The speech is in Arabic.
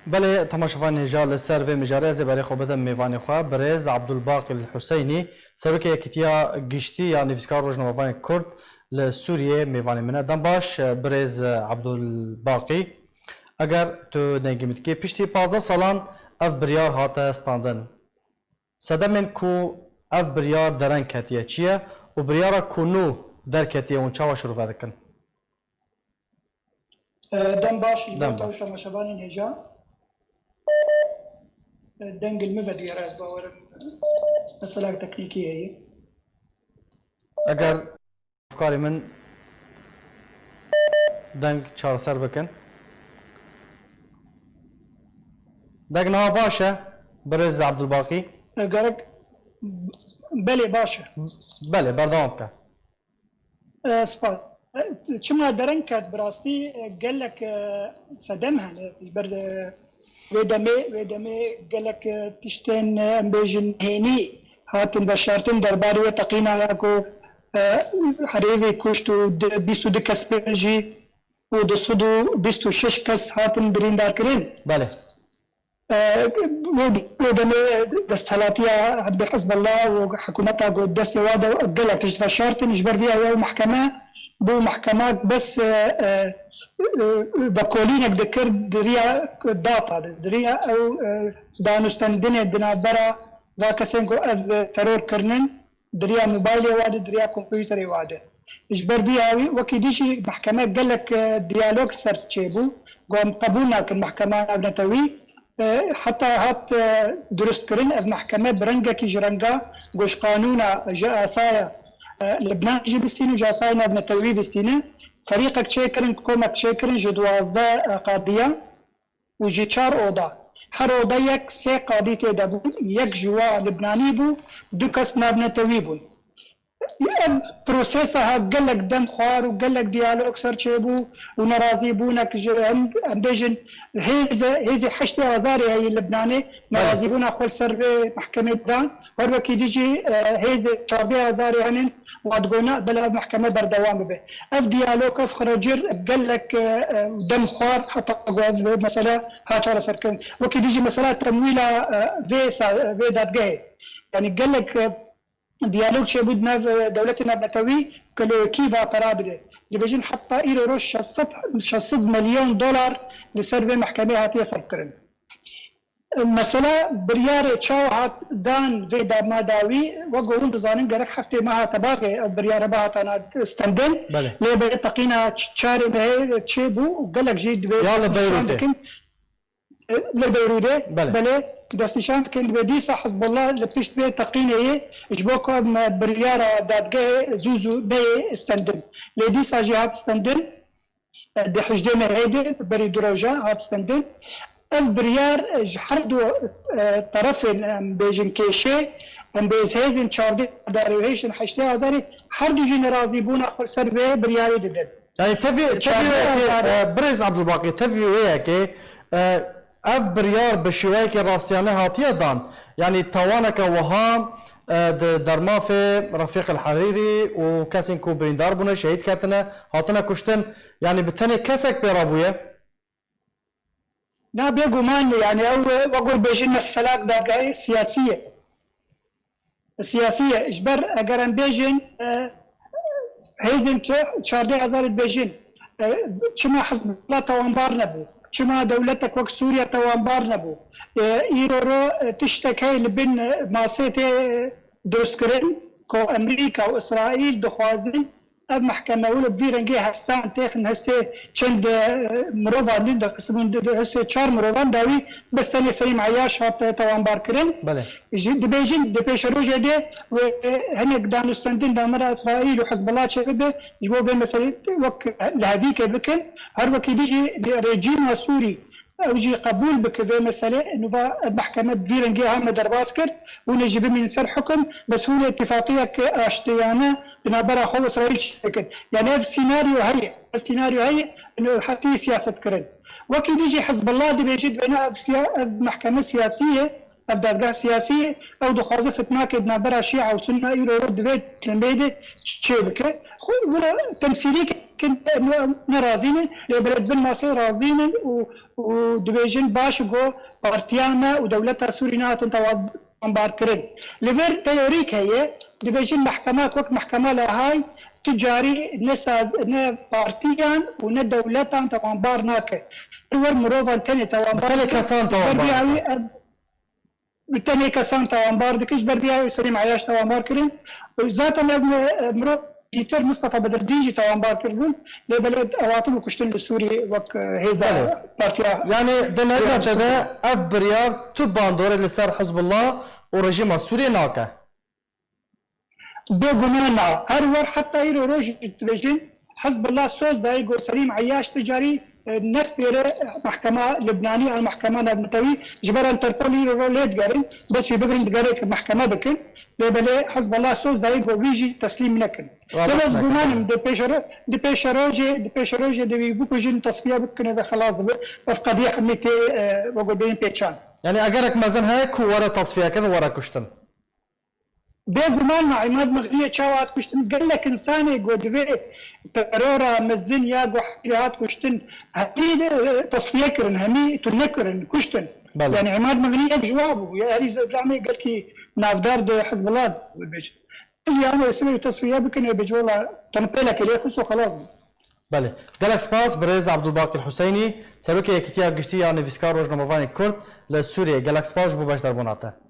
بله تماشاوان هجال السر و مجارز برای خوبت میوان خواه برز عبدالباقي الحسيني serokê Yekîtiya Giştî ya Nivîskar Rojnamevanên Kurd li Sûriyê mêvanê min e. Dembaş birêz Ebdulbaqî, eger tu dengê min dikê piştî 15 salan ev biryar hate standin. Sedemên ku ev biryar dereng ketiye çi ye û biryara ku nû derketiye hûn çawa şirove dikin? Dembaş temaşevanên hêja dengil me ve diyar ez bawerim mesela teknîkî heye. Eger efkarê min deng çareser bikin. Deng niha baş e birêz Ebdulbaqî? Gerek belê baş e. Belê berdewam bike. Spas. Çima dereng ket bi rastî gelek sedem hene ber vê demê gelek tiştên em bêjin hênî hatin veşartin derbarê wê teqîna ya ku herêvê kuşt û 22 kes pê jî û 226 kes hatin birîndarkirin. Belê. Wê demê desthelatiya Hizb Hizballah û hikûmeta ku destê wa de gelek tişt veşartin ji ber vê ew mehkeme bu محکمات بس بکولینک دکر دریا داتا دریا او دانستندن دنابرا و کسین کو از ترور کرنن دریا موبایل واده دریا کامپیوتر واده اجبر بیاوی وکی دیشی محکمه گلک دیالوگ سر چیبو قام قبول نکن محکمه ابنتوی حتى هات درست کرن از محکمه برنگه کی جرنگا گوش قانونا جاسایا لبنان جي بستين وجاساينا بنتوي بستين فريقك شيكرن كومك شيكرن جي 12 قاضية وجي 4 اوضه هر اوضه يك 3 قاضي تدبون يك جوا لبناني بو دو كس نابنتوي بون بروسيسها قالك دم خوار وقالك ديالوج سر شيبو ونرازي بونك ام بيجن هيزي حشت وزاري هي اللبناني نرازي بونا خل سر محكمة دان وروكي ديجي هيزي شعبي وزاري هنن وادقونا بلا محكمة بردوام به اف ديالوج اف خرجر قالك دم خوار حتى مثلا هاتشارة سركن وكي ديجي مثلا تمويلة في دادقه يعني قالك ديالوج شي بود ناف دولتنا بنتوي كل كيفا قرابله ديفيجن حتى إلى روش 6 مليون دولار لسرفي محكمة هاتية سركرن مثلا بريار تشاوهات دان في دار ما داوي وقولون بزانين قرق حفتي ما تباغي بريار باها انا استندن ليه بيتقينا تشاري بهي تشيبو وقالك جيد يلا بيروتي لبيروتي بلي دستنشان كان بديسة حزب الله لبتشت بيه تقيني اجبوكو بريارة دادقه زوزو بيه استندن لديسة جهات استندن دي حجدين هيدي بري دروجة هات استندن اف بريار جحردو طرفين بيجن كيشي ام بيز هيزن چاردي داري وهيشن حشتها داري حردو جين رازي بونا خل سربيه برياري ددن يعني تفي بريز عبدالباقي تفي وياكي اف بريار بشويك راسيانه هاتيه دان يعني توانك وها درما في رفيق الحريري وكاسين كو بريندار بنا شهيد كاتنا هاتنا كشتن يعني بالتالي كسك بيرابويه لا بيقومان يعني او بقول بيجينا السلاك داقاي سياسيه اجبر اگر بيجن هيزن 14000 بيجن چما حزب الله توانبار نبو چما دولتك وقت سوريا توانبار نبو ايرو تشتكي لبن ماسيتي دوسكرين كو امريكا واسرائيل دخوازين اف محكمة ولا بفيرنجي هسان تاخن هستي چند مروفا لندا قسمون هستي 4 مروفان داوي بس تاني سليم عياش هات توانبار كرين دي بيجين دي بيش روجه دي وهنك دانستندين دامرا اسرائيل وحزب الله شبه يجبو في مثلا وك لهذيك بكن هر وكي ديجي ريجيم سوري وجي قبول بكذا مسألة إنه المحكمة فيرنجي هم درباسكر ونجيب من سر حكم بس هو الاتفاقية كأشتيانة بنابرة خو إسرائيل شكل يعني السيناريو هي إنه حتى سياسة كرن وكي يجي حزب الله دي بيجد بين محكمة سياسية دادگاه سیاسی او دخوازه فتنه که نبرا شیعه و سنه ایرو رو دوید تنبیده چه بکه خود تمثیلی که نرازینه لبلد بن ماسه رازینه و دویجن باش گو پارتیانه و دولت سوری نهاتن توانبار کرن لور تیوریک هیه دویجن محکمه کوک محکمه لهای تجاری نساز نه پارتیان و نه دولتان توانبار ناکه ور مروفان تنی توانبار تنی کسان توانبار تنی کسان توانبار دکش بردیاوی سلیم عیاش توانبار کرن و ذاتا مرو پیتر مصطفى بدرديجي توانبار كردون لبلد اواتم كشتن لسوري وك هيزا بارتيا يعني دنيا تدا اف بريار تو باندور لسر حزب الله ورجيم سوريا ناكا دو جمانا هرور حتى يرو روج تبجين حزب الله سوز بايقو سليم عياش تجاري الناس بيرى محكمة لبنانية المحكمة نبتوي جبر انتربول يرو ليد قارن بس في بقرن دقارك محكمة بكن لبلي حزب الله سوز دايقو بيجي تسليم نكن لبس جمانم دي بيشروجي دي بيبوكو جين تصفية بكن خلاص بفقدية حميتي وقو بين بيتشان يعني اگرك مازن هيك ورا تصفية كن ورا كشتن ده زمان مع عماد مغنية شاوات كشتن قال لك إنساني جو دفي ترورا مزن يا جو حكيات كشتن همي تصفية كرن همي تنكرن كشتن بله. يعني عماد مغنية بجوابه يا أليز إبراهيمي قال كي نافدار ده حزب الله والبيش تجي أنا يسوي تصفية بكن بجولا تنقلك اللي يخصه خلاص بله قالك سباس برئيس عبدالباقي الحسيني serokê Yekîtiya Giştî ya Nivîskar Rojnamevanên Kurd li Sûriyê gelek spas bû beş derbûnate